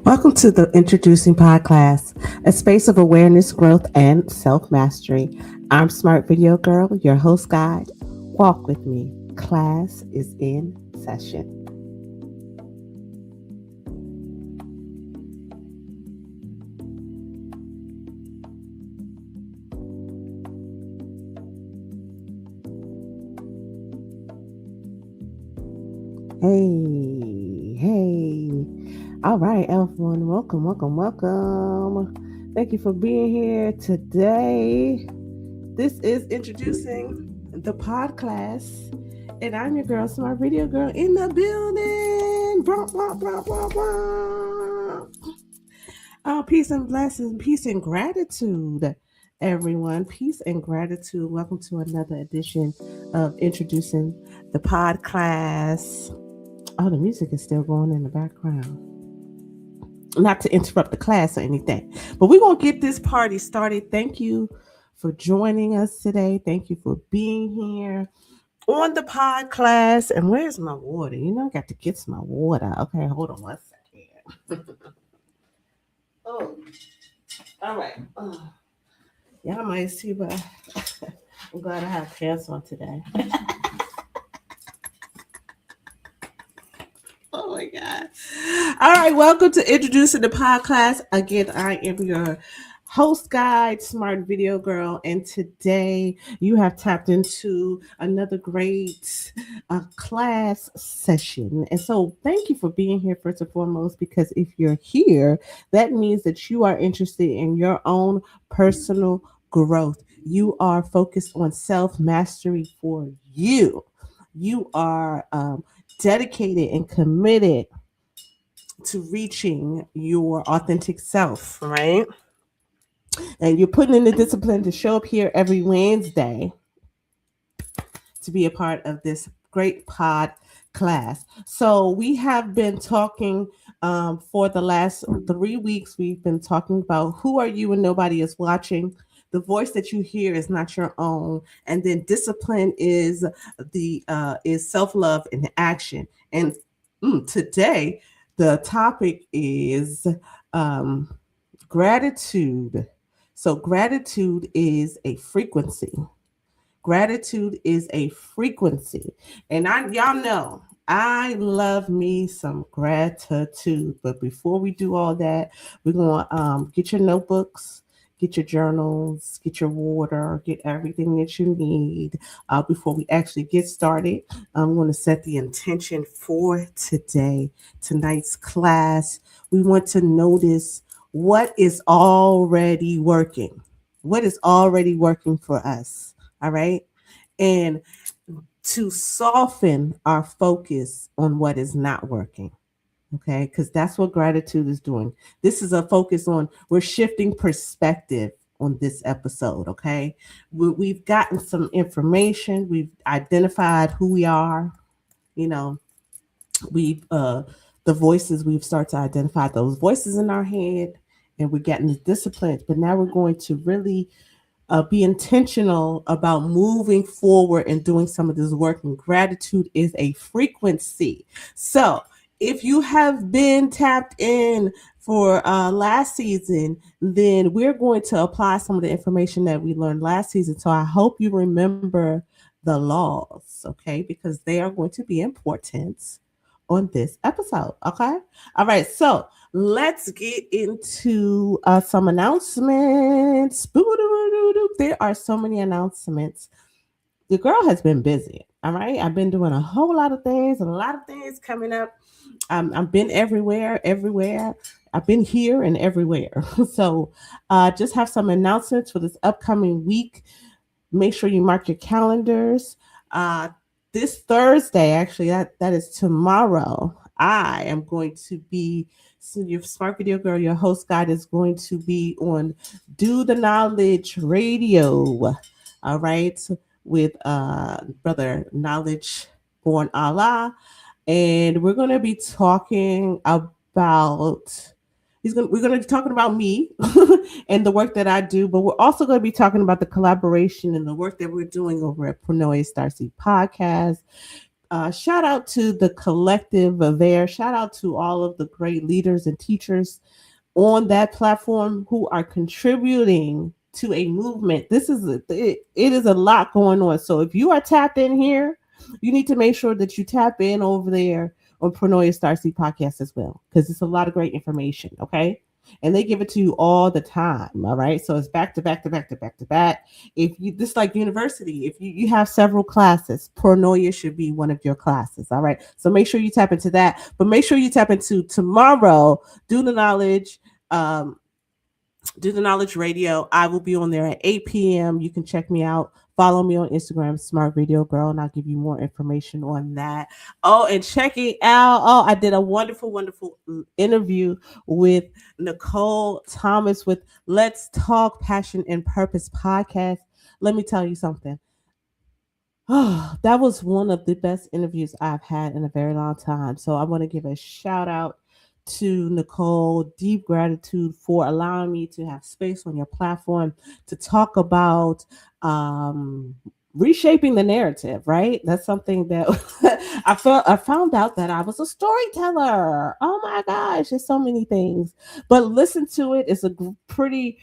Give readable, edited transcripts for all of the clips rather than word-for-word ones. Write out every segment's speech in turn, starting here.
Welcome to the Introducing PodClass, a space of awareness, growth, and self mastery. I'm Smart Video Girl, your host guide. Walk with me. Class is in session. Hey. All right, everyone. Welcome. Thank you for being here today. This is Introducing the PodClass, and I'm your girl, Smart Video Girl, in the building. Peace and blessings, peace and gratitude, everyone. Peace and gratitude. Welcome to another edition of Introducing the PodClass. Oh, the music is still going in the background. Not to interrupt the class or anything, but we're going to get this party started. Thank you for joining us today. Thank you for being here on the PodClass. And where's my water? I got to get my water. Okay, hold on one second. Oh, all right. Y'all might see, but I'm glad I have pants on today. Oh my God. All right, welcome to Introducing the PodClass. Again, I am your host guide, Smart Video Girl, and today you have tapped into another great class session. And so thank you for being here first and foremost, because if you're here, that means that you are interested in your own personal growth. You are focused on self-mastery for you. You are dedicated and committed to reaching your authentic self, right? And you're putting in the discipline to show up here every Wednesday to be a part of this great pod class. So we have been talking for the last 3 weeks. We've been talking about who are you when nobody is watching. The voice that you hear is not your own, and then discipline is is self-love in action. And today the topic is gratitude. So gratitude is a frequency. Gratitude is a frequency. And y'all know I love me some gratitude. But before we do all that, we're going to get your notebooks, get your journals, get your water, get everything that you need before we actually get started. I'm going to set the intention for tonight's class. We want to notice what is already working. What is already working for us? All right. And to soften our focus on what is not working. Okay. Because that's what gratitude is doing. This is a focus on, we're shifting perspective on this episode. Okay. We've gotten some information. We've identified who we are. We've, the voices, we've started to identify those voices in our head, and we're getting the disciplines. But now we're going to really be intentional about moving forward and doing some of this work. And gratitude is a frequency. So if you have been tapped in for last season, then we're going to apply some of the information that we learned last season. So I hope you remember the laws, okay, because they are going to be important on this episode. Okay. All right. So let's get into some announcements. There are so many announcements. The girl has been busy. All right. I've been doing a whole lot of things, and a lot of things coming up. I've been everywhere. I've been here and everywhere. So just have some announcements for this upcoming week. Make sure you mark your calendars. This Thursday, actually, that is tomorrow, I am going to be, so your Smart Video Girl, your host guide, is going to be on Do the Knowledge Radio, all right, with Brother Knowledge Born Allah. And we're going to be talking about, we're going to be talking about me and the work that I do, but we're also going to be talking about the collaboration and the work that we're doing over at Prannoy Starseed Podcast. Shout out to the collective there. Shout out to all of the great leaders and teachers on that platform who are contributing to a movement. It is a lot going on. So if you are tapped in here, you need to make sure that you tap in over there on Pronoia Starseed podcast as well, because it's a lot of great information. Okay. And they give it to you all the time. All right. So it's back to back to back to back to back. If you this like university, if you have several classes, Pronoia should be one of your classes. All right. So make sure you tap into that. But make sure you tap into tomorrow, do the knowledge um, do the knowledge radio. I will be on there at 8 p.m. You can check me out. Follow me on Instagram, Smart Video Girl, and I'll give you more information on that. Oh, and checking out. Oh, I did a wonderful, wonderful interview with Nicole Thomas with Let's Talk Passion and Purpose podcast. Let me tell you something. Oh, that was one of the best interviews I've had in a very long time. So I want to give a shout out to Nicole. Deep gratitude for allowing me to have space on your platform to talk about um, reshaping the narrative. Right? That's something that I found out that I was a storyteller. Oh my gosh, there's so many things. But listen to it. It's a pretty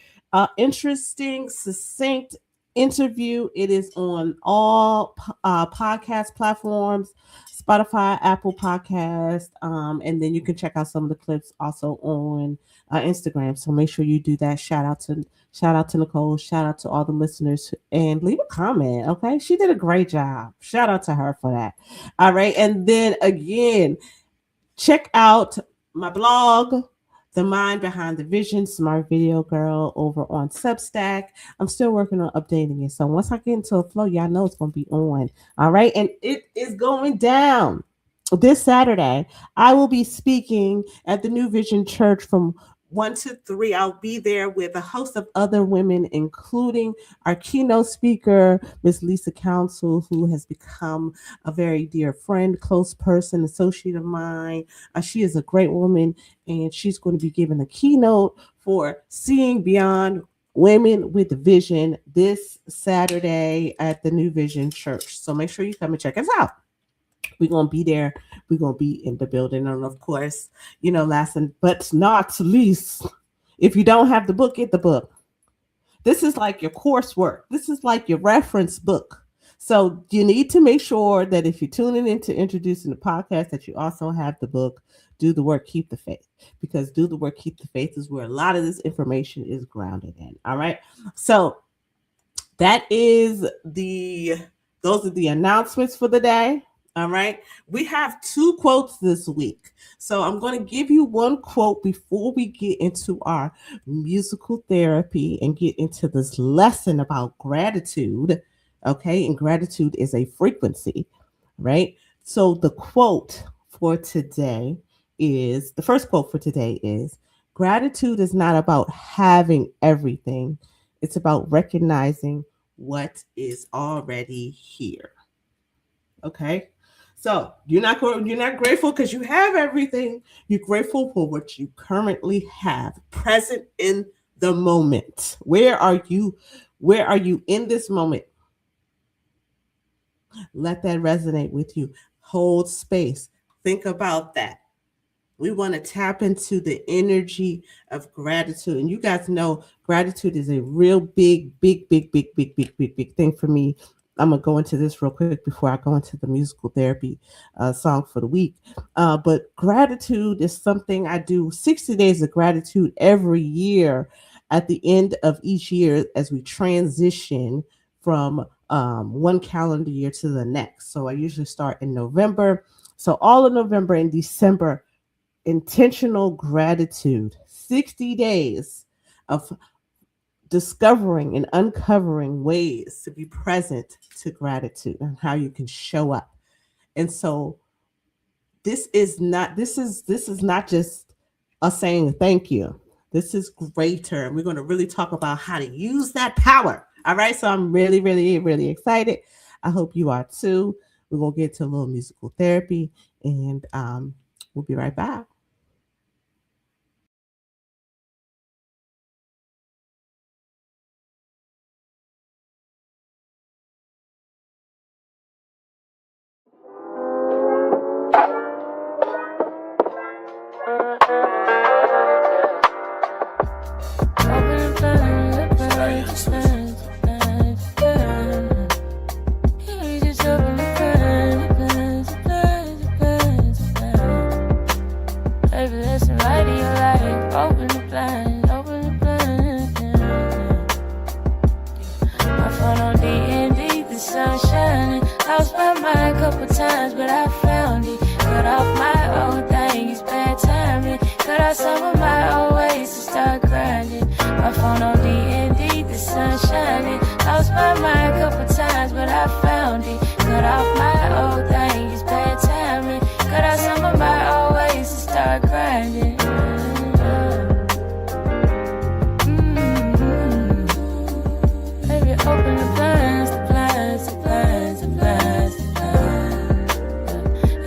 interesting, succinct interview. It is on all podcast platforms, Spotify, Apple Podcast, and then you can check out some of the clips also on Instagram. So make sure you do that. Shout out to Nicole. Shout out to all the listeners and leave a comment. Okay, she did a great job. Shout out to her for that. All right, and then again, check out my blog, The Mind Behind the Vision, Smart Video Girl, over on Substack. I'm still working on updating it. So once I get into a flow, y'all know it's going to be on. All right. And it is going down this Saturday. I will be speaking at the New Vision Church from 1 to 3. I'll be there with a host of other women, including our keynote speaker, Miss Lisa Council, who has become a very dear friend, close person, associate of mine. She is a great woman, and she's going to be giving a keynote for Seeing Beyond Women with Vision this Saturday at the New Vision Church. So make sure you come and check us out. We're going to be there. We're going to be in the building. And of course, last but not least, if you don't have the book, get the book. This is like your coursework. This is like your reference book. So you need to make sure that if you're tuning into introducing the podcast, that you also have the book, Do the Work, Keep the Faith. Because Do the Work, Keep the Faith is where a lot of this information is grounded in. All right. So that is those are the announcements for the day. All right. We have 2 quotes this week. So I'm going to give you one quote before we get into our musical therapy and get into this lesson about gratitude. Okay. And gratitude is a frequency, right? So the first quote for today is gratitude is not about having everything. It's about recognizing what is already here. Okay. So you're not grateful because you have everything. You're grateful for what you currently have, present in the moment. Where are you? Where are you in this moment? Let that resonate with you. Hold space. Think about that. We want to tap into the energy of gratitude. And you guys know gratitude is a real big, big, big, big, big, big, big, big thing for me. I'm going to go into this real quick before I go into the musical therapy song for the week. But gratitude is something I do 60 days of gratitude every year at the end of each year as we transition from one calendar year to the next. So I usually start in November. So all of November and December, intentional gratitude, 60 days of discovering and uncovering ways to be present to gratitude and how you can show up. And so this is not just us saying thank you. This is greater. And we're going to really talk about how to use that power. All right. So I'm really, really, really excited. I hope you are too. We're going to get to a little musical therapy and we'll be right back. times, but I found it. Cut off my old thing, it's bad timing. Cut out some of my old ways to start grinding. My phone on D&D, the sun shining. Lost my mind a couple times, but I found it. Cut off my old thing, it's bad timing. Cut out some of my old ways to start grinding. Baby, open the blinds, the blinds, the blinds, the blinds, the blinds.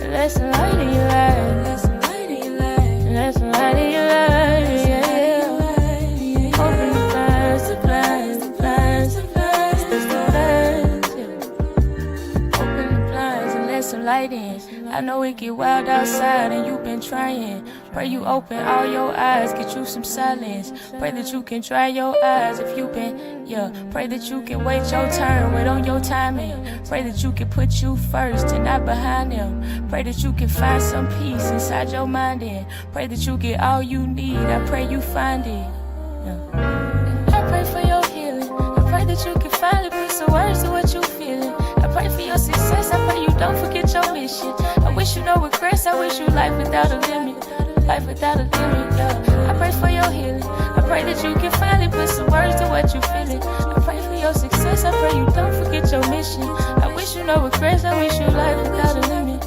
And let some light in your life, let some light in your life, let some light in your life, yeah. Open the blinds, the blinds, the blinds, the blinds, the blinds, yeah. Open the blinds and let some light in. I know it get wild outside and you've been trying. Pray you open all your eyes, get you some silence. Pray that you can dry your eyes if you've been, Pray that you can wait your turn, wait on your timing. Pray that you can put you first and not behind them. Pray that you can find some peace inside your mind and pray that you get all you need. I pray you find it. I pray for your healing. I pray that you can finally put some words to what you feeling. I pray for your success. I pray you don't forget your mission. I wish you no regrets. I wish you life without a limit. Life without a limit, yeah. I pray for your healing. I pray that you can finally put some words to what you feeling. I pray for your success. I pray you don't forget your mission. I wish you no regrets. I wish you life without a limit.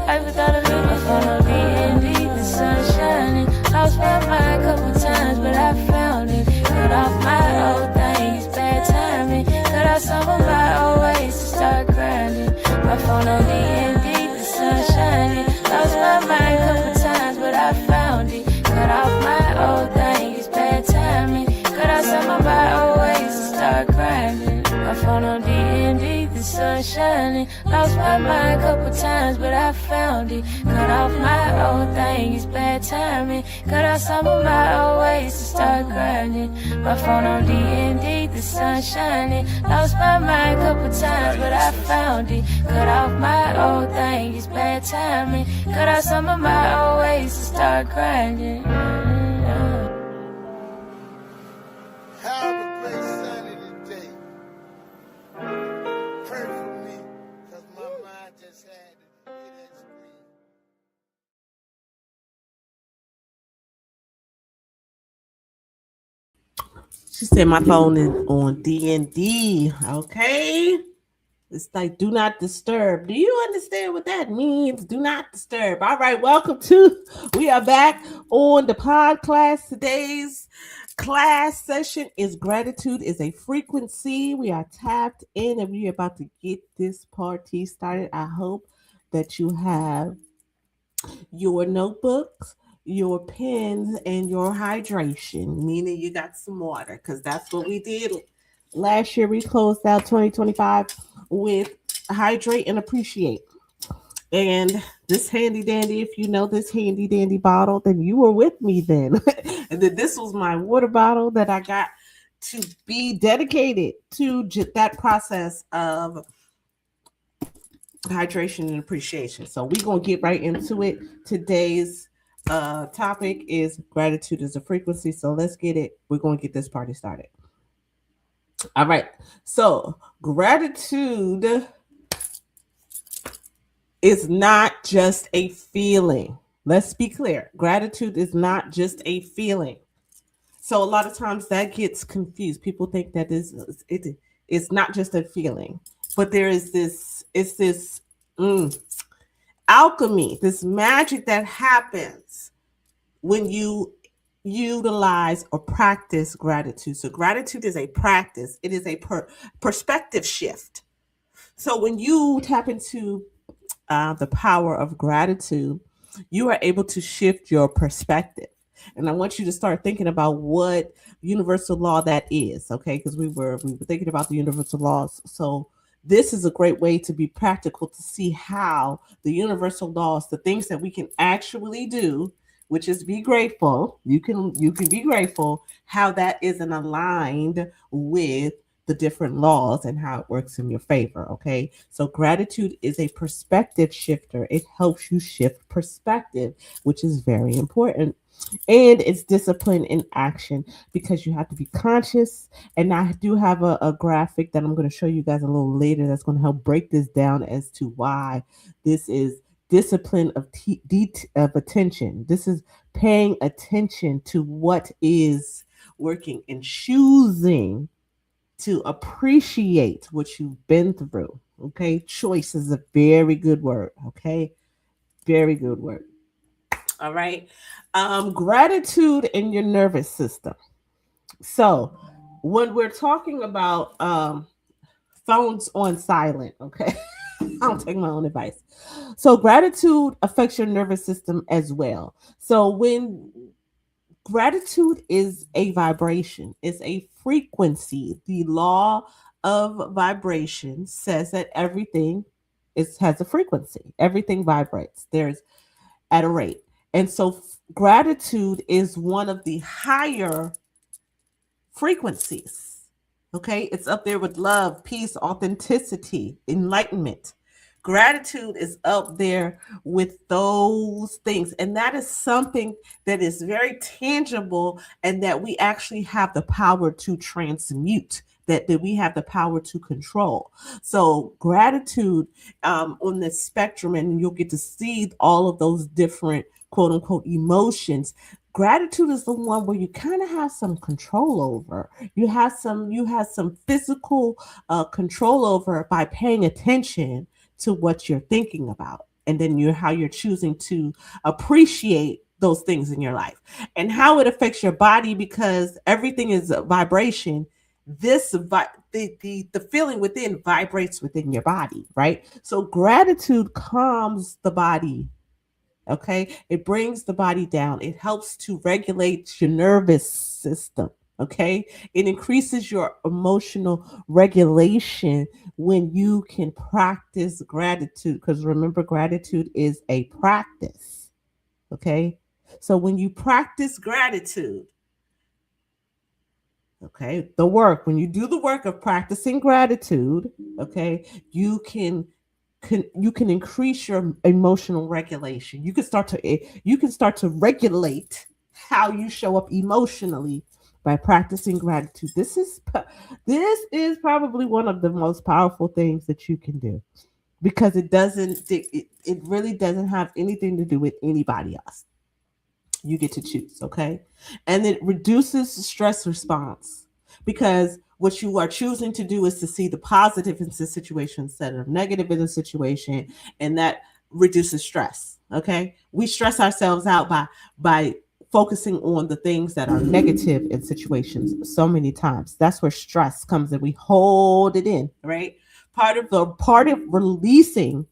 Life without a limit. My phone on D&D, the sun shining. Lost my mind a couple times, but I found it. Cut off my old things, bad timing. Cut out some of my old ways to start grinding. My phone on D&D, the sun shining. Lost my mind a couple times, but I found it. Cut off my old things, bad timing. Cut out some of my old ways to start grinding. My phone on D&D, the sun shining. Lost my mind a couple times, but I found it. Cut off my old things, bad timing. Cut out some of my old ways to start grinding. My phone on D&D, the sun shining. Lost my mind a couple times, but I found it. Cut off my old things, bad timing. Cut out some of my old ways to start grinding. Have a great Saturday day. Pray for me, cause my mind just had to hear that scream. She said my phone is on D&D. Okay. It's like do not disturb. Do you understand what that means? Do not disturb. All right, welcome to we are back on the PodClass. Today's class session is gratitude is a frequency. We are tapped in and we're about to get this party started. I hope that you have your notebooks, your pens, and your hydration, meaning you got some water, because that's what we did last year. We closed out 2025 with hydrate and appreciate. And this handy dandy, if you know this handy dandy bottle, then you were with me then. And then this was my water bottle that I got to be dedicated to that process of hydration and appreciation. So we're gonna get right into it. Today's topic is gratitude as a frequency. So let's get it. We're gonna get this party started. All right. So gratitude is not just a feeling. Let's be clear. Gratitude is not just a feeling. So a lot of times that gets confused. People think that it's not just a feeling, but there is this alchemy, this magic that happens when you utilize or practice gratitude. So gratitude is a practice. It is a perspective shift. So when you tap into the power of gratitude, you are able to shift your perspective. And I want you to start thinking about what universal law that is, okay? Because we were thinking about the universal laws. So this is a great way to be practical to see how the universal laws, the things that we can actually do, which is be grateful. You can be grateful, how that isn't aligned with the different laws and how it works in your favor. Okay. So gratitude is a perspective shifter. It helps you shift perspective, which is very important. And it's discipline in action because you have to be conscious. And I do have a graphic that I'm going to show you guys a little later that's going to help break this down as to why this is discipline of attention. This is paying attention to what is working and choosing to appreciate what you've been through. Okay. Choice is a very good word. Okay. Very good word. All right. Gratitude in your nervous system. So, when we're talking about phones on silent, okay, I don't take my own advice. So, gratitude affects your nervous system as well. So, when gratitude is a vibration, it's a frequency. The law of vibration says that everything has a frequency, everything vibrates. There's at a rate. And so gratitude is one of the higher frequencies. Okay. It's up there with love, peace, authenticity, enlightenment. Gratitude is up there with those things. And that is something that is very tangible and that we actually have the power to transmute. That we have the power to control. So gratitude on this spectrum, and you'll get to see all of those different quote unquote emotions. Gratitude is the one where you kind of have some control over. You have some physical control over by paying attention to what you're thinking about, and then how you're choosing to appreciate those things in your life and how it affects your body because everything is a vibration. The feeling within vibrates within your body, right? So gratitude calms the body. Okay, it brings the body down. It helps to regulate your nervous system. Okay, it increases your emotional regulation when you can practice gratitude, because remember, gratitude is a practice. Okay, so when you practice gratitude, okay, when you do the work of practicing gratitude, okay, you can increase your emotional regulation. You can start to regulate how you show up emotionally by practicing gratitude. This is probably one of the most powerful things that you can do because it really doesn't have anything to do with anybody else. You get to choose, okay? And it reduces stress response because what you are choosing to do is to see the positive in the situation instead of negative in the situation, and that reduces stress. Okay, we stress ourselves out by focusing on the things that are negative in situations so many times. That's where stress comes in. We hold it in, right? Part of releasing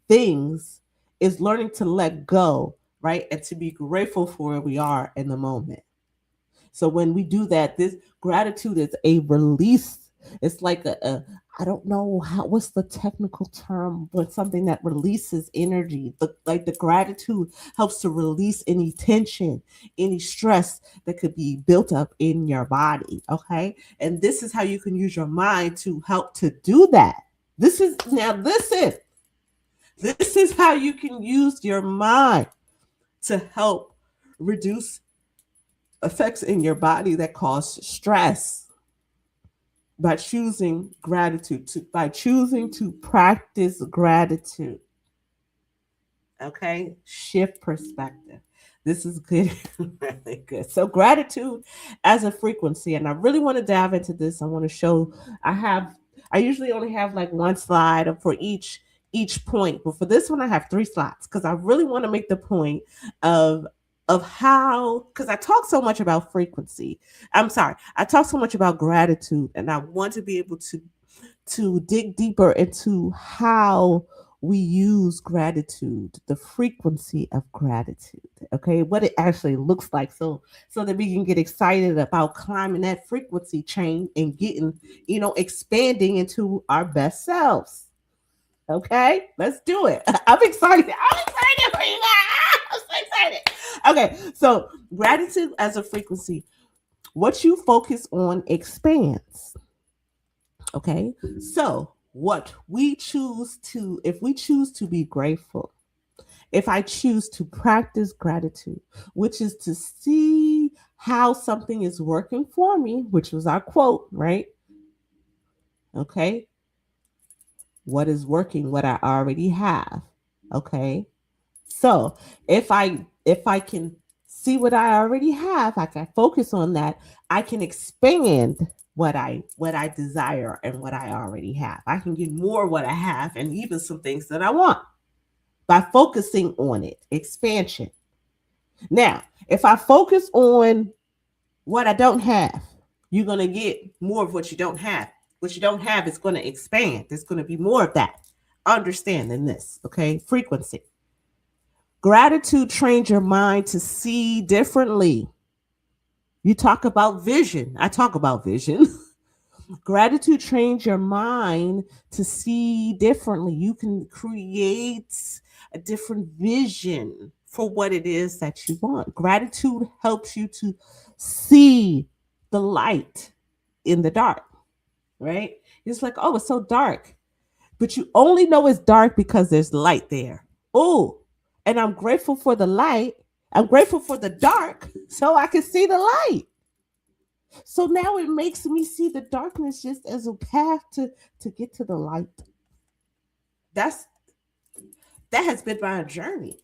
things is learning to let go, right? And to be grateful for where we are in the moment. So when we do that, this gratitude is a release. It's like a I don't know what's the technical term, but something that releases energy. The gratitude helps to release any tension, any stress that could be built up in your body. Okay. And this is how you can use your mind to help to do that. This is how you can use your mind to help reduce effects in your body that cause stress by choosing by choosing to practice gratitude. Okay, shift perspective. This is good. Really good. So gratitude as a frequency, and I really want to dive into this. I want to show. I usually only have like one slide for each point, but for this one I have three slides because I really want to make the point of how, because I talk so much about frequency. I'm sorry, I talk so much about gratitude, and I want to be able to dig deeper into how we use gratitude, the frequency of gratitude. Okay, what it actually looks like, so that we can get excited about climbing that frequency chain and getting, expanding into our best selves. Okay, let's do it. I'm excited. I'm excited for you guys. I'm so excited. Okay, so gratitude as a frequency. What you focus on expands. Okay. So, what we choose to, if we choose to be grateful, if I choose to practice gratitude, which is to see how something is working for me, which was our quote, right? Okay. What is working, what I already have. Okay. So if I can see what I already have, I can focus on that. I can expand what I desire and what I already have. I can get more what I have and even some things that I want by focusing on it. Expansion. Now, if I focus on what I don't have, you're gonna get more of what you don't have. What you don't have is gonna expand. There's gonna be more of that. Understanding this, okay? Frequency. Gratitude trains your mind to see differently. You talk about vision. I talk about vision. Gratitude trains your mind to see differently. You can create a different vision for what it is that you want. Gratitude helps you to see the light in the dark, right? It's like, oh, it's so dark, but you only know it's dark because there's light there. Oh, and I'm grateful for the light. I'm grateful for the dark so I can see the light. So now it makes me see the darkness just as a path to get to the light. That's that has been my journey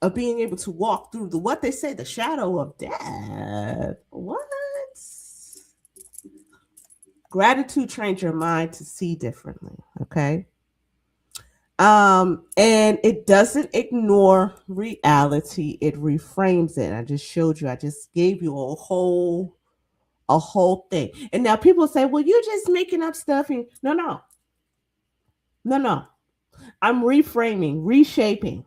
of being able to walk through the what they say the shadow of death. What? Gratitude trains your mind to see differently. Okay. And it doesn't ignore reality, it reframes it. I just showed you, I just gave you a whole thing. And now people say, well, you're just making up stuff. And no. I'm reframing, reshaping.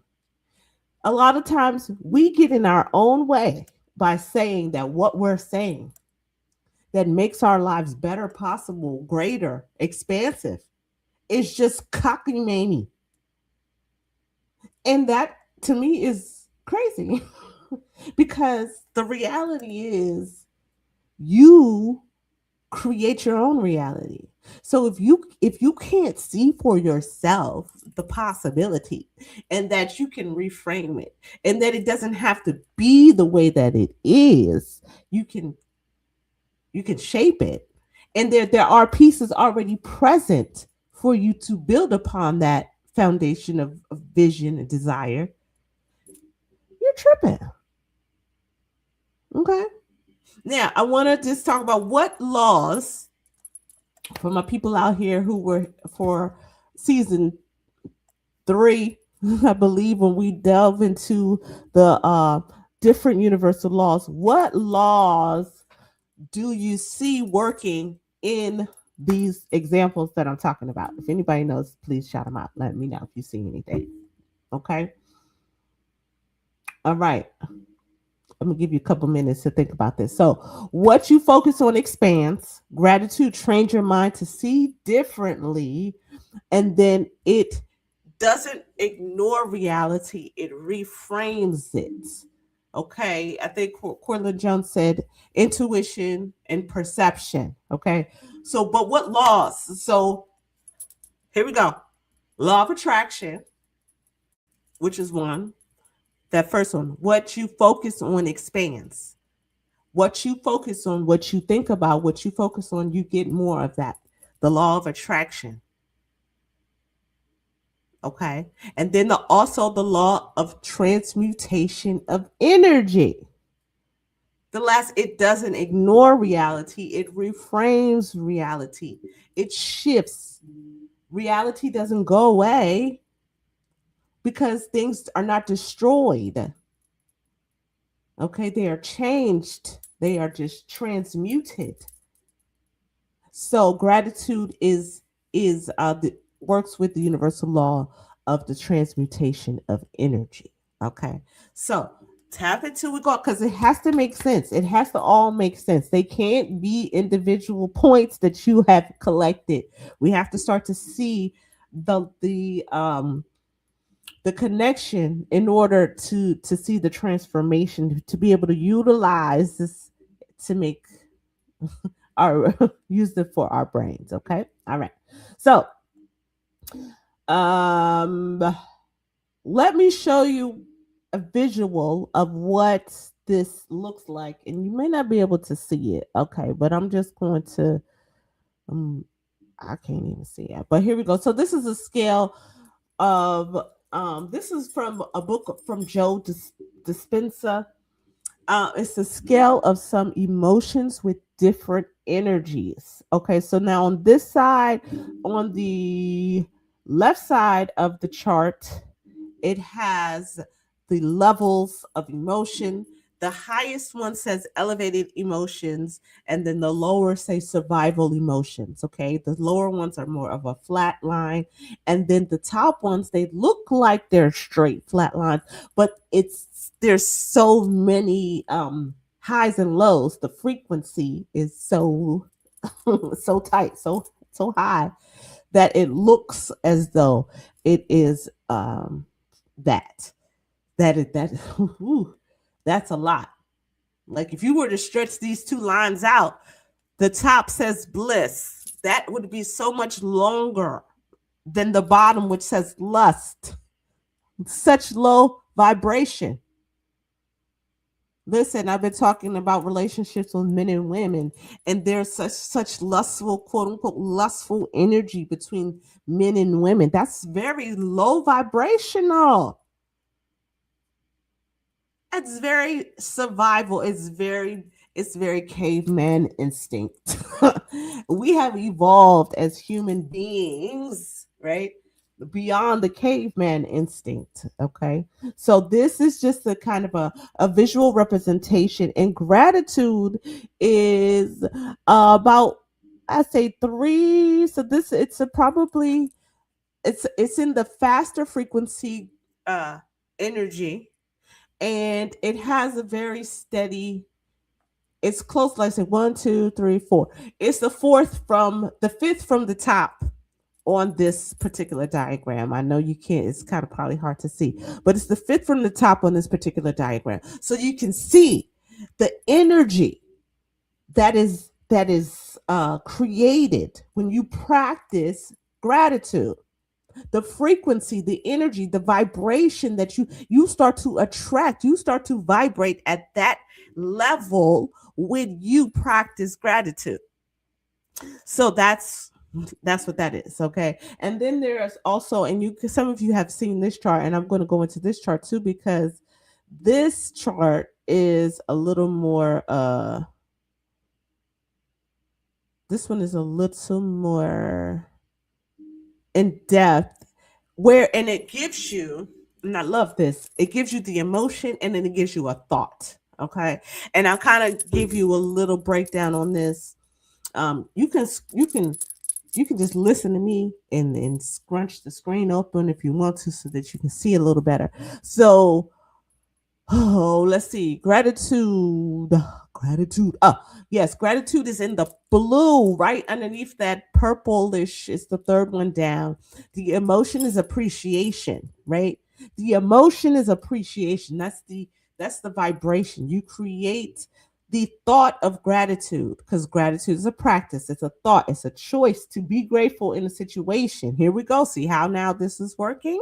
A lot of times we get in our own way by saying that what we're saying that makes our lives better, possible, greater, expansive is just cockamamie. And that to me is crazy because the reality is you create your own reality. So if you can't see for yourself the possibility and that you can reframe it and that it doesn't have to be the way that it is, you can shape it. And there are pieces already present for you to build upon that foundation of vision and desire. You're tripping. Okay. Now I want to just talk about what laws for my people out here who were for season 3, I believe, when we delve into the different universal laws. What laws do you see working in these examples that I'm talking about? If anybody knows, please shout them out. Let me know if you see anything. Okay. All right. I'm gonna give you a couple minutes to think about this. So, what you focus on expands. Gratitude trains your mind to see differently, and then it doesn't ignore reality, it reframes it. Okay, I think Cortland Jones said intuition and perception. Okay, so but what laws? So here we go. Law of attraction, which is one. That first one, what you focus on expands. What you focus on, what you think about, what you focus on, you get more of that. The law of attraction. Okay. And then also the law of transmutation of energy. The last, it doesn't ignore reality, it reframes reality, it shifts. Reality doesn't go away because things are not destroyed. Okay. They are changed, they are just transmuted. So gratitude is works with the universal law of the transmutation of energy. Okay, so tap into it, go because it has to make sense. It has to all make sense. They can't be individual points that you have collected. We have to start to see the connection in order to see the transformation to be able to utilize this to make our use it for our brains. Okay. All right. So um let me show you a visual of what this looks like, and you may not be able to see it. Okay, but I'm just going to um I can't even see it, but here we go. So this is a scale of this is from a book from Dispenza. It's a scale of some emotions with different energies. Okay, so now on this side, on the left side of the chart, it has the levels of emotion. The highest one says elevated emotions, and then the lower say survival emotions. Okay, the lower ones are more of a flat line, and then the top ones, they look like they're straight flat lines, but there's so many highs and lows. The frequency is so so tight, so high that it looks as though it is that that ooh, that's a lot. Like if you were to stretch these two lines out, the top says bliss. That would be so much longer than the bottom, which says lust. Such low vibration. Listen, I've been talking about relationships with men and women, and there's such lustful, quote unquote, lustful energy between men and women. That's very low vibrational. It's very survival. It's very caveman instinct. We have evolved as human beings, right? Beyond the caveman instinct. Okay. So this is just a kind of a visual representation. And gratitude is about, I say, three. So this it's a probably it's in the faster frequency energy, and it has a very steady, it's close, like I said, one, two, three, four. It's the fifth from the top on this particular diagram. I know you can't, it's kind of probably hard to see, but it's the fifth from the top on this particular diagram. So you can see the energy that is created when you practice gratitude, the frequency, the energy, the vibration that you start to attract, you start to vibrate at that level when you practice gratitude. So that's what that is. Okay. And then there's also, and some of you have seen this chart, and I'm going to go into this chart too, because this chart is a little more this one is a little more in depth, where, and it gives you, and I love this, it gives you the emotion, and then it gives you a thought. Okay. And I'll kind of give you a little breakdown on this. You can just listen to me and scrunch the screen open if you want to, so that you can see a little better. So let's see. Gratitude. Oh, yes, gratitude is in the blue, right underneath that purplish. It's the third one down. The emotion is appreciation, right? The emotion is appreciation. That's the vibration. You create the thought of gratitude, because gratitude is a practice. It's a thought. It's a choice to be grateful in a situation. Here we go. See how now this is working?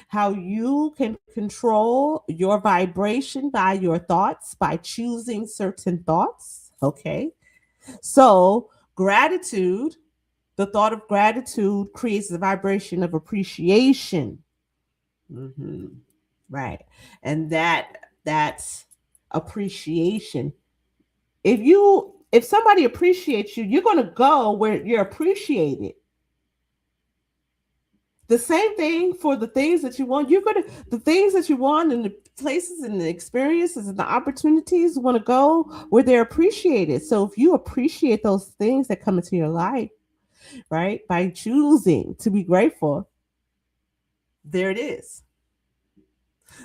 How you can control your vibration by your thoughts, by choosing certain thoughts. Okay. So, gratitude, the thought of gratitude creates the vibration of appreciation. Hmm. Right. And that's appreciation. If somebody appreciates you, you're going to go where you're appreciated. The same thing for the things that you want. The things that you want, and the places and the experiences and the opportunities, want to go where they're appreciated. So if you appreciate those things that come into your life, right, by choosing to be grateful, there it is.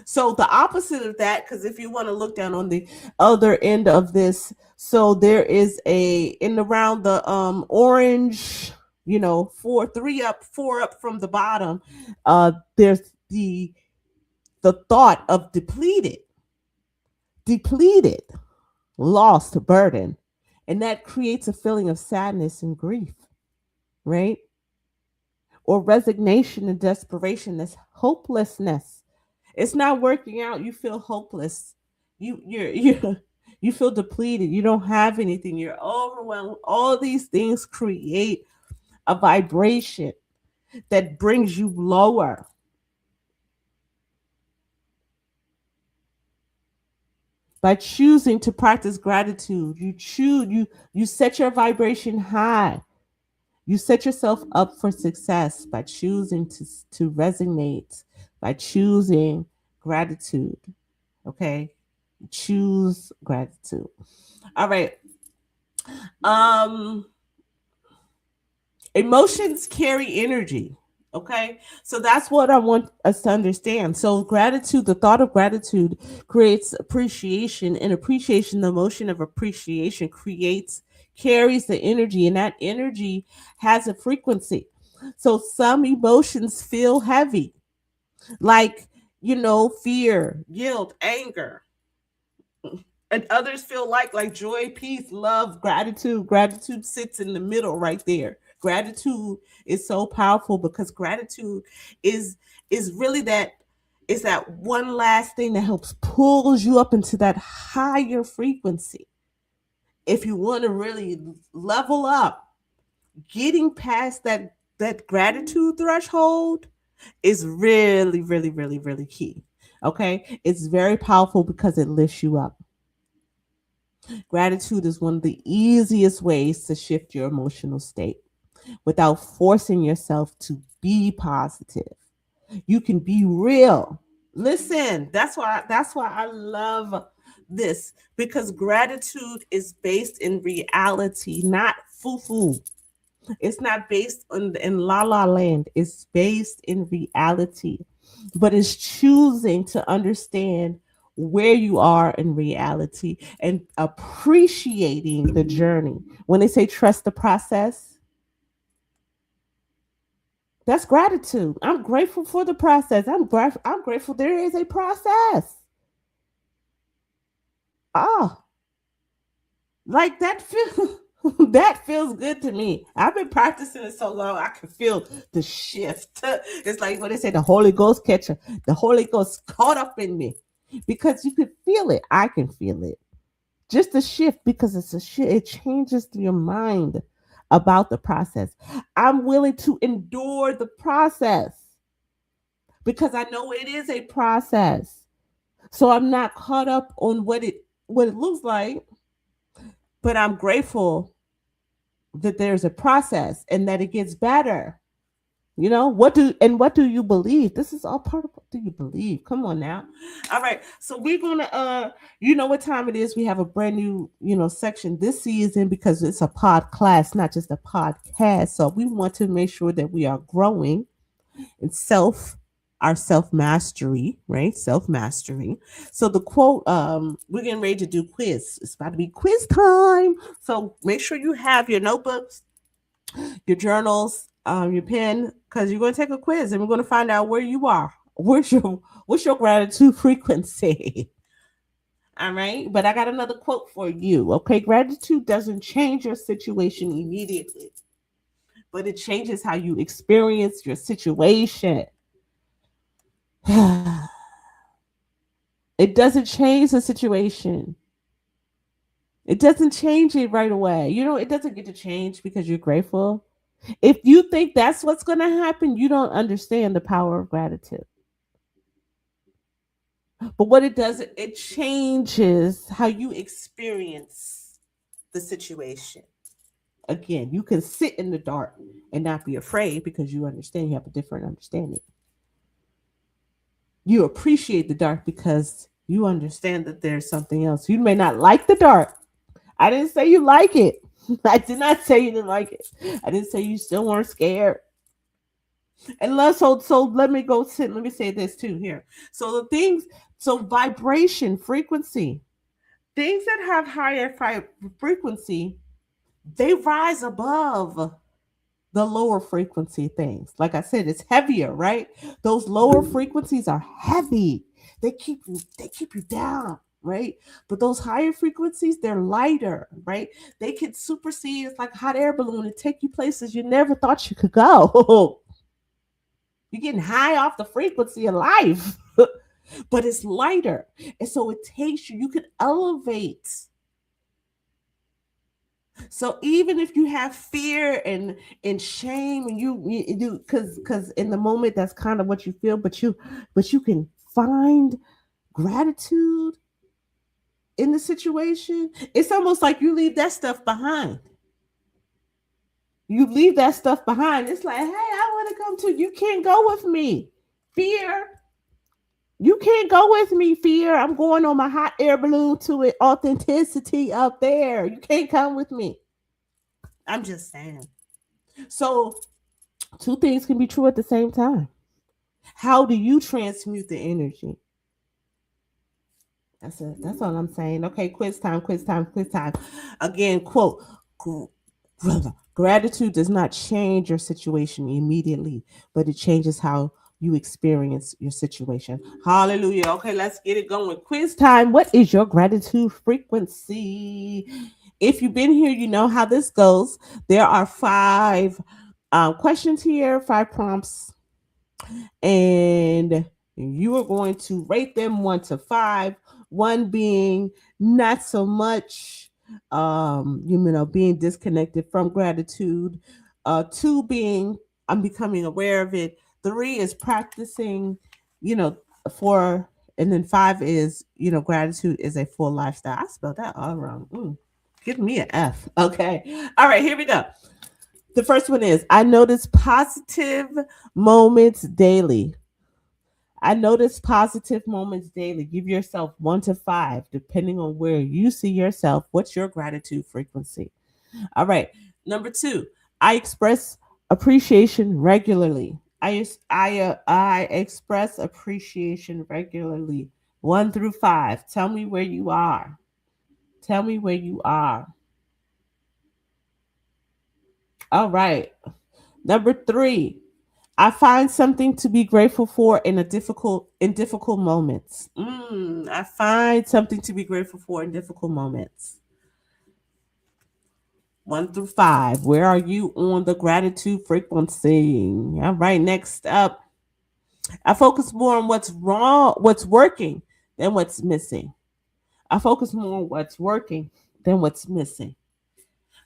So the opposite of that, because if you want to look down on the other end of this, so there is in around the orange, four up from the bottom, there's the thought of depleted, lost, burden. And that creates a feeling of sadness and grief, right? Or resignation and desperation. That's hopelessness. It's not working out. You feel hopeless. You you feel depleted. You don't have anything. You're overwhelmed. All these things create a vibration that brings you lower. By choosing to practice gratitude, you set your vibration high. You set yourself up for success by choosing to resonate, by choosing gratitude. Okay? Choose gratitude. All right. Um Emotions carry energy. Okay, so that's what I want us to understand. So gratitude, the thought of gratitude creates appreciation, and appreciation, the emotion of appreciation creates, carries the energy, and that energy has a frequency. So some emotions feel heavy, like, fear, guilt, anger, and others feel like joy, peace, love, gratitude. Gratitude sits in the middle right there. Gratitude is so powerful because gratitude is is really that is that one last thing that helps pulls you up into that higher frequency. If you want to really level up, getting past that gratitude threshold is really, really, really, really key. Okay, it's very powerful because it lifts you up. Gratitude is one of the easiest ways to shift your emotional state without forcing yourself to be positive. You can be real. Listen, that's why I love this, because gratitude is based in reality, not foo-foo. It's not based on in la la land. It's based in reality, but it's choosing to understand where you are in reality and appreciating the journey. When they say trust the process, that's gratitude. I'm grateful for the process. I'm grateful there is a process. Ah, like that feel that feels good to me. I've been practicing it so long, I can feel the shift. It's like what they say, the Holy Ghost catcher. The Holy Ghost caught up in me because you could feel it. I can feel it. Just a shift, because it's a shift. It changes your mind about the process. I'm willing to endure the process because I know it is a process. So I'm not caught up on what it looks like, but I'm grateful that there's a process and that it gets better. What do you believe? This is all part of what do you believe? Come on now. All right. So we're gonna you know what time it is. We have a brand new, section this season because it's a pod class, not just a podcast. So we want to make sure that we are growing in our self mastery, right? Self mastery. So the quote, we're getting ready to do quiz. It's about to be quiz time. So make sure you have your notebooks, your journals, your pen, because you're going to take a quiz and we're going to find out where you are. What's your gratitude frequency? All right. But I got another quote for you. Okay. Gratitude doesn't change your situation immediately, but it changes how you experience your situation. It doesn't change the situation. It doesn't change it right away. It doesn't get to change because you're grateful. If you think that's what's going to happen, you don't understand the power of gratitude. But what it does, it changes how you experience the situation. Again, you can sit in the dark and not be afraid because you understand, you have a different understanding. You appreciate the dark because you understand that there's something else. You may not like the dark. I didn't say you like it. I did not say you didn't like it. I didn't say you still weren't scared. And so let me go sit. Let me say this too here. So vibration, frequency, things that have higher frequency, they rise above the lower frequency things. Like I said, it's heavier, right? Those lower frequencies are heavy. They keep you down. right? But those higher frequencies, they're lighter, right? They can supersede. It's like a hot air balloon and take you places you never thought you could go. You're getting high off the frequency of life, but it's lighter. And so it takes you, you can elevate. So even if you have fear and shame and you because in the moment that's kind of what you feel, but you can find gratitude in the situation. It's almost like you leave that stuff behind. You leave that stuff behind. It's like, hey, I want to come to you. Can't go with me. Fear. You can't go with me, fear. I'm going on my hot air balloon to it. Authenticity up there. You can't come with me. I'm just saying. So, two things can be true at the same time. How do you transmute the energy? That's it. That's all I'm saying. Okay, quiz time, quiz time, quiz time. Again, quote, gratitude does not change your situation immediately, but it changes how you experience your situation. Hallelujah. Okay, let's get it going. Quiz time. What is your gratitude frequency? If you've been here, you know how this goes. There are five questions here, five prompts, and you are going to rate them 1 to 5. One being not so much, you know, being disconnected from gratitude. Two being I'm becoming aware of it. Three is practicing, you know, four, and then five is, you know, gratitude is a full lifestyle. I spelled that all wrong. Give me an F. Okay. All right, here we go. The first one is I notice positive moments daily. I notice positive moments daily. Give yourself 1 to 5, depending on where you see yourself. What's your gratitude frequency? All right. Number 2, I express appreciation regularly. I express appreciation regularly. 1 through 5. Tell me where you are. Tell me where you are. All right. Number 3, I find something to be grateful for in difficult moments. I find something to be grateful for in difficult moments. 1 through 5. Where are you on the gratitude frequency? All right. Next up, I focus more on what's wrong, what's working, than what's missing. I focus more on what's working than what's missing.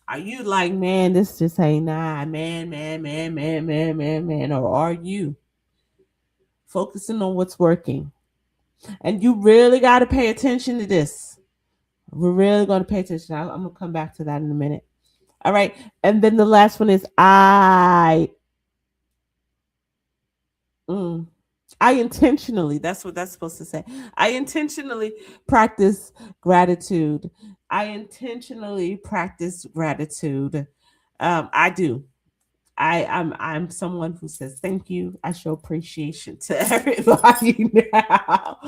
Are you like, man, this just ain't nah, man, or are you focusing on what's working? And you really got to pay attention to this. We're really going to pay attention. I'm going to come back to that in a minute. All right. And then the last one is mm, I intentionally, that's what that's supposed to say. I intentionally practice gratitude. I intentionally practice gratitude. I do. I'm someone who says thank you. I show appreciation to everybody now.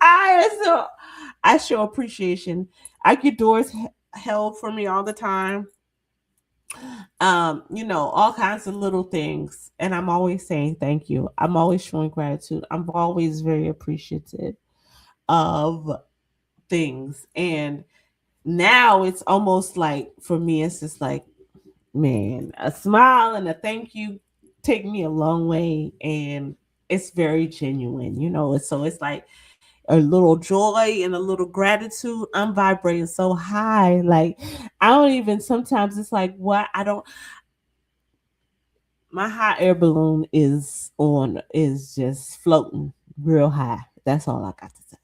I show appreciation. I get doors held for me all the time. You know, all kinds of little things, and I'm always saying thank you. I'm always showing gratitude. I'm always very appreciative of things, and now it's almost like for me, it's just like, man, a smile and a thank you take me a long way, and it's very genuine, you know. So it's like a little joy and a little gratitude. I'm vibrating so high, like I don't even. Sometimes it's like, what, I don't. My hot air balloon is just floating real high. That's all I got to say.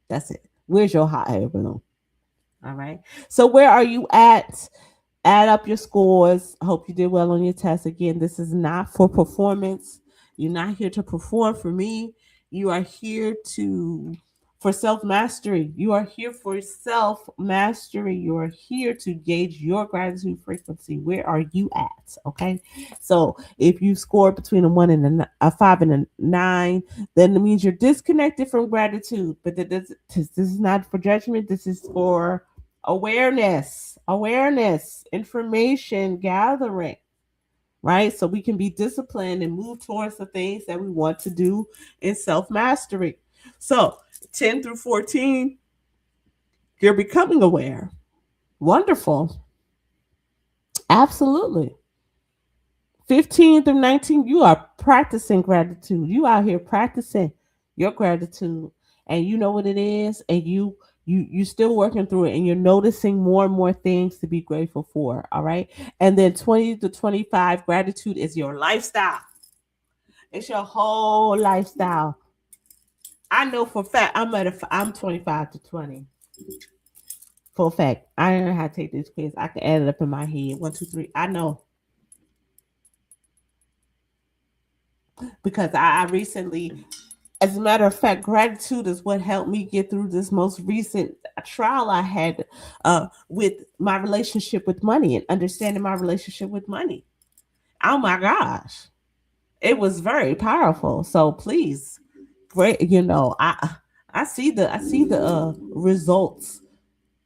That's it. Where's your hot air balloon? All right. So where are you at? Add up your scores. I hope you did well on your test. Again, this is not for performance. You're not here to perform for me. You are here to for self mastery. You are here for self mastery. You are here to gauge your gratitude frequency. Where are you at? Okay. So if you score between a 5 and a 9, then it means you're disconnected from gratitude. But this is not for judgment. This is for awareness, information gathering, right? So we can be disciplined and move towards the things that we want to do in self mastery. So 10 through 14, You're becoming aware. Wonderful. Absolutely. 15 through 19, you are practicing gratitude. You out here practicing your gratitude. And you know what it is, and you still working through it, and you're noticing more and more things to be grateful for. All right. And then 20 to 25, gratitude is your lifestyle. It's your whole lifestyle. I know for a fact I'm 25 to 20. For a fact. I don't know how to take this quiz. I can add it up in my head. One, two, three. I know because I recently, as a matter of fact, gratitude is what helped me get through this most recent trial I had with my relationship with money and understanding my relationship with money. Oh my gosh, it was very powerful. So please, great, I see the results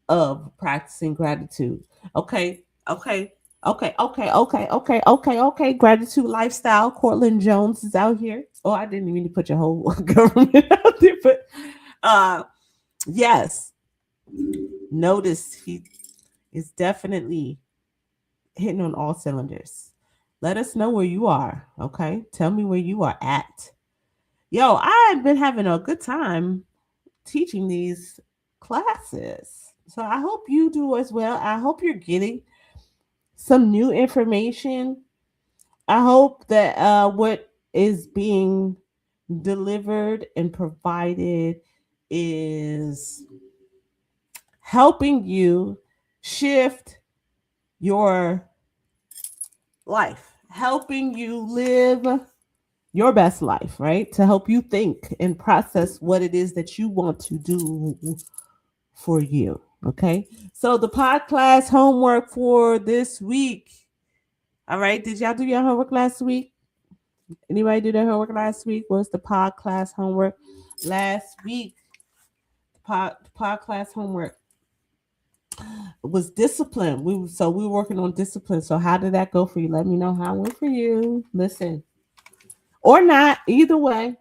of practicing gratitude. Okay, okay, okay. Gratitude lifestyle. Cortland Jones is out here. Oh, I didn't even put your whole government out there, but uh, yes, notice he is definitely hitting on all cylinders. Let us know where you are. Okay, tell me where you are at. Yo, I've been having a good time teaching these classes. So I hope you do as well. I hope you're getting some new information. I hope that what is being delivered and provided is helping you shift your life, helping you live your best life, right? To help you think and process what it is that you want to do for you. Okay. So the PodClass homework for this week. All right. Did y'all do your homework last week? Anybody do their homework last week? What's the PodClass homework last week? PodClass homework was discipline. We were working on discipline. So how did that go for you? Let me know how it went for you. Listen, or not, either way.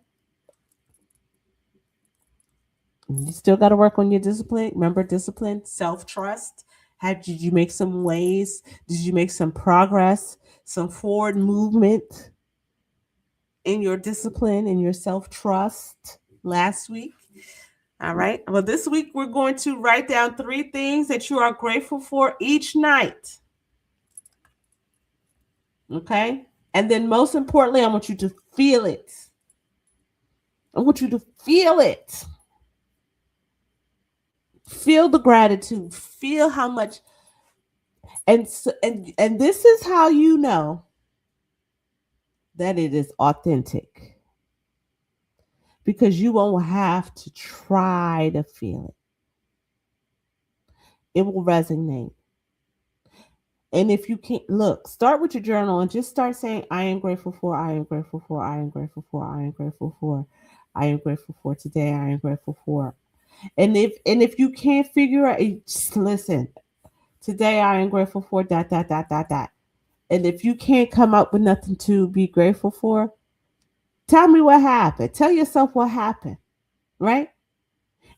You still got to work on your discipline. Remember, discipline, self trust. Did you make some ways? Did you make some progress, some forward movement in your discipline and your self trust last week? All right. Well, this week we're going to write down 3 things that you are grateful for each night. Okay. And then, most importantly, I want you to feel it. I want you to feel it. Feel the gratitude. Feel how much. And this is how you know that it is authentic, because you won't have to try to feel it. It will resonate. And if you can't, look, start with your journal and just start saying, I am grateful for, I am grateful for, I am grateful for, I am grateful for, I am grateful for today, I am grateful for. And if you can't figure out, just listen. Today I am grateful for dot dot dot dot dot. And if you can't come up with nothing to be grateful for, tell me what happened. Tell yourself what happened, right?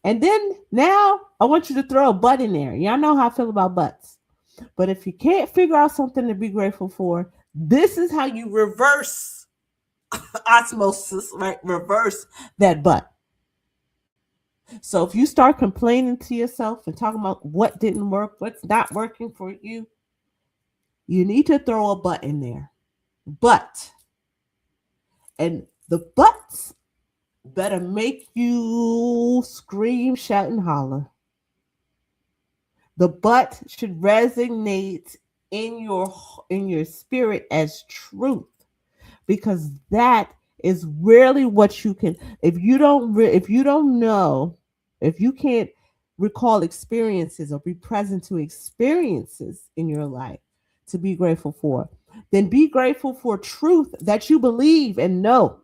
And then now I want you to throw a butt in there. Y'all know how I feel about butts. But if you can't figure out something to be grateful for, this is how you reverse osmosis, right? Reverse that butt. So if you start complaining to yourself and talking about what didn't work, what's not working for you need to throw a butt in there. But, and the butts better make you scream, shout, and holler. The butt should resonate in your spirit as truth, because that is really what you can. If you can't recall experiences or be present to experiences in your life to be grateful for, then be grateful for truth that you believe and know.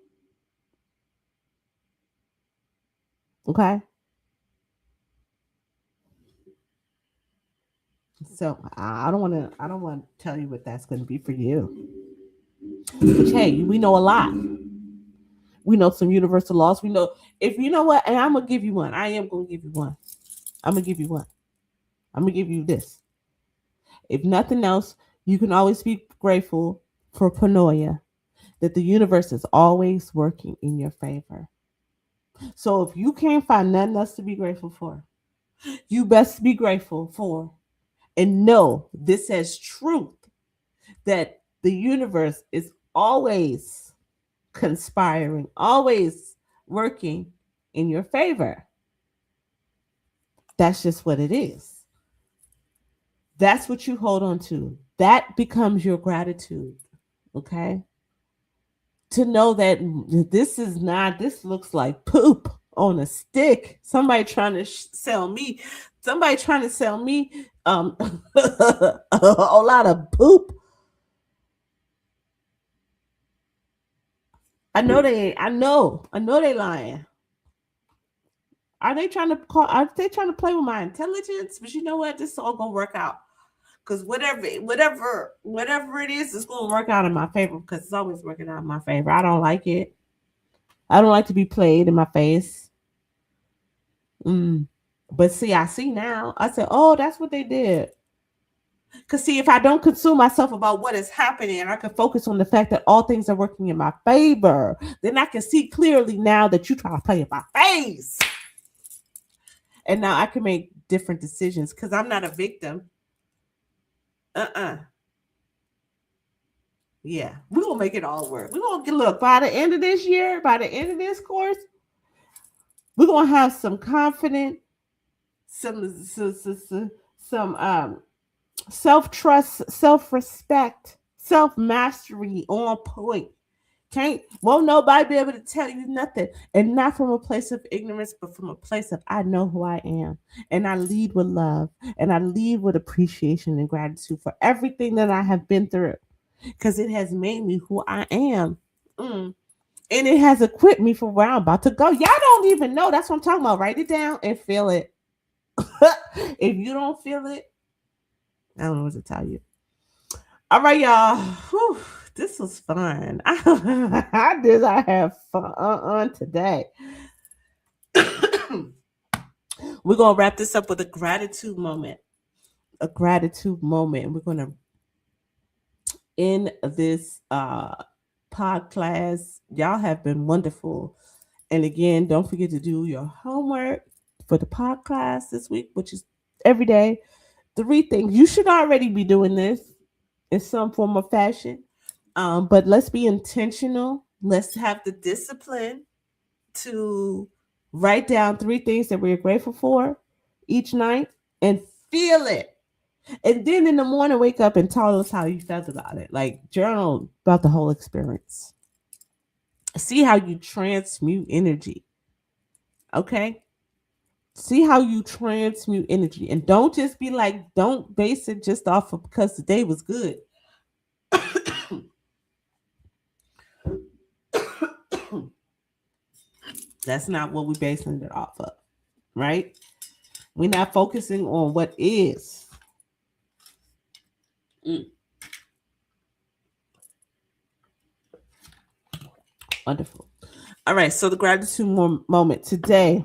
Okay. So I don't want to tell you what that's going to be for you. But hey, we know a lot. We know some universal laws. We know, if you know what, and I'm gonna give you one. I am gonna give you one. I'm gonna give you one. I'm gonna give you this. If nothing else, you can always be grateful for paranoia, that the universe is always working in your favor. So if you can't find nothing else to be grateful for, you best be grateful for and know this as truth, that the universe is always conspiring, always working in your favor. That's just what it is. That's what you hold on to. That becomes your gratitude. Okay. To know that this is not, this looks like poop on a stick. Somebody trying to sell me, somebody trying to sell me a lot of poop. I know they ain't, I know they lying. Are they trying to call, are they trying to play with my intelligence? But you know what? This is all gonna work out. Because whatever it is, it's gonna work out in my favor because it's always working out in my favor. I don't like it. I don't like to be played in my face. Mm. But see, I see now. I said, oh, that's what they did. Because see, if I don't consume myself about what is happening, I can focus on the fact that all things are working in my favor. Then I can see clearly now that you try to play in my face. And now I can make different decisions because I'm not a victim. Yeah, we're gonna make it all work. We're gonna get, look, by the end of this year, by the end of this course, we're gonna have some confident, some self trust, self respect, self mastery on point. Can't won't nobody be able to tell you nothing, and not from a place of ignorance, but from a place of I know who I am, and I lead with love, and I lead with appreciation and gratitude for everything that I have been through, because it has made me who I am. Mm. And it has equipped me for where I'm about to go. Y'all don't even know. That's what I'm talking about. Write it down and feel it. If you don't feel it, I don't know what to tell you. All right, y'all. Whew, this was fun. I did. I have fun on today. We're gonna wrap this up with a gratitude moment. A gratitude moment. We're gonna end this PodClass. Y'all have been wonderful. And again, don't forget to do your homework for the PodClass this week, which is every day. 3 things. You should already be doing this in some form of fashion. But let's be intentional. Let's have the discipline to write down 3 things that we're grateful for each night and feel it. And then in the morning, wake up and tell us how you felt about it. Like journal about the whole experience. See how you transmute energy. Okay? See how you transmute energy. And don't just be like, don't base it just off of because the day was good. That's not what we're basing it off of, right? We're not focusing on what is. Mm. Wonderful. All right, so the gratitude moment today.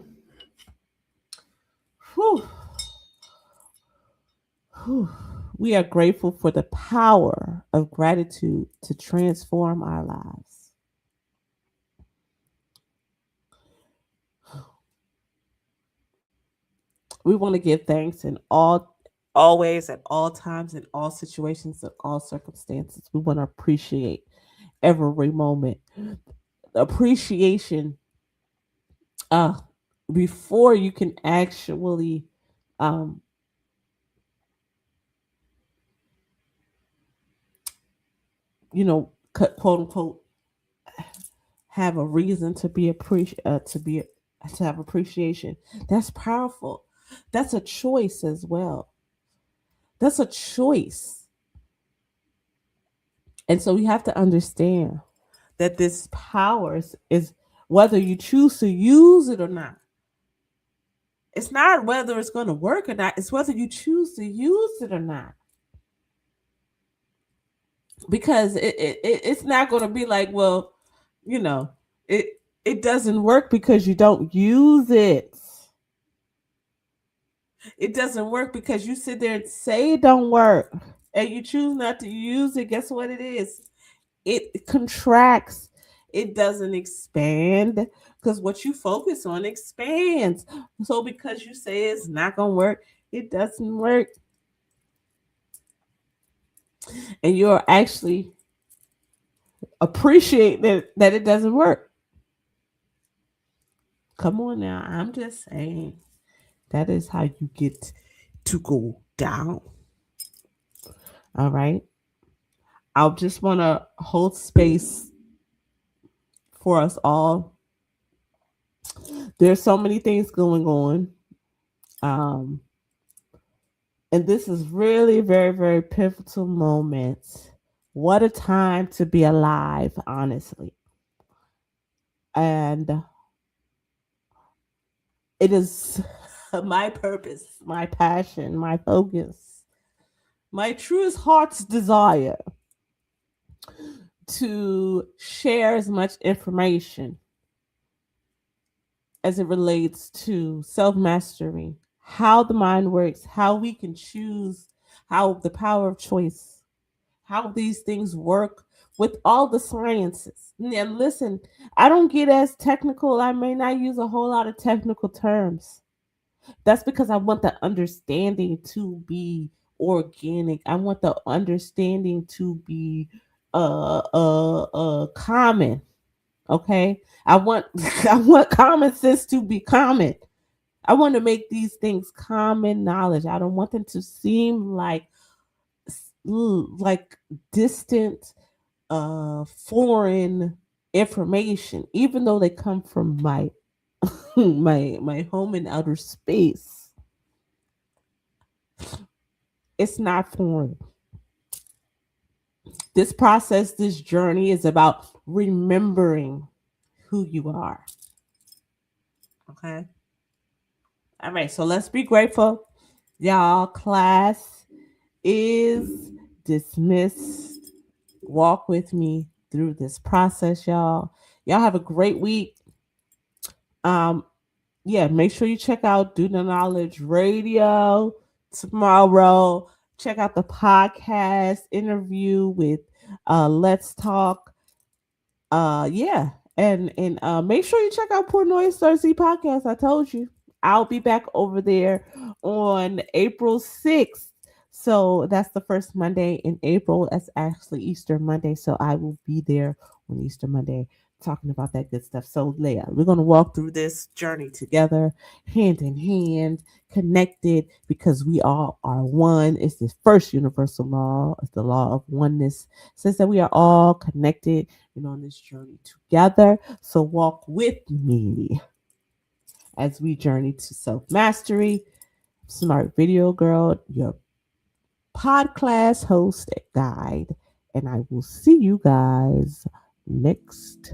Whew, whew, we are grateful for the power of gratitude to transform our lives. We want to give thanks in all, always, at all times, in all situations, in all circumstances. We want to appreciate every moment. Appreciation, uh before you can actually um quote unquote have a reason to be to have appreciation. That's powerful. That's a choice as well. That's a choice. And so we have to understand that this power is whether you choose to use it or not. It's not whether it's going to work or not, it's whether you choose to use it or not. Because it's not going to be like, well, you know, it doesn't work because you don't use it. It doesn't work because you sit there and say it don't work and you choose not to use it. Guess what it is? It contracts. It doesn't expand because what you focus on expands. So because you say it's not gonna work, it doesn't work, and you're actually appreciate that it doesn't work. Come on now, I'm just saying that is how you get to go down. All right. I just want to hold space for us all. There's so many things going on. Um, and this is really very, very pivotal moment. What a time to be alive, honestly. And it is my purpose, my passion, my focus, my truest heart's desire to share as much information as it relates to self mastery, how the mind works, how we can choose, how the power of choice, how these things work with all the sciences. And listen, I don't get as technical. I may not use a whole lot of technical terms. That's because I want the understanding to be organic. I want the understanding to be common. Okay, I want I want common sense to be common. I want to make these things common knowledge. I don't want them to seem like distant foreign information, even though they come from my my home in outer space. It's not foreign. This process, this journey is about remembering who you are. Okay. All right. So let's be grateful. Y'all, class is dismissed. Walk with me through this process, y'all. Y'all have a great week. Um, yeah, make sure you check out Do the Knowledge Radio tomorrow. Check out the podcast interview with Let's Talk. Yeah, and make sure you check out Poor Noise Thursday podcast. I told you I'll be back over there on April 6th. So that's the first Monday in April. That's actually Easter Monday. So I will be there on Easter Monday talking about that good stuff. So Leah, we're gonna walk through this journey together, hand in hand, connected, because we all are one. It's the first universal law. It's the law of oneness. It says that we are all connected and on this journey together. So walk with me as we journey to self mastery. Smart Video Girl, your PodClass host guide, and I will see you guys next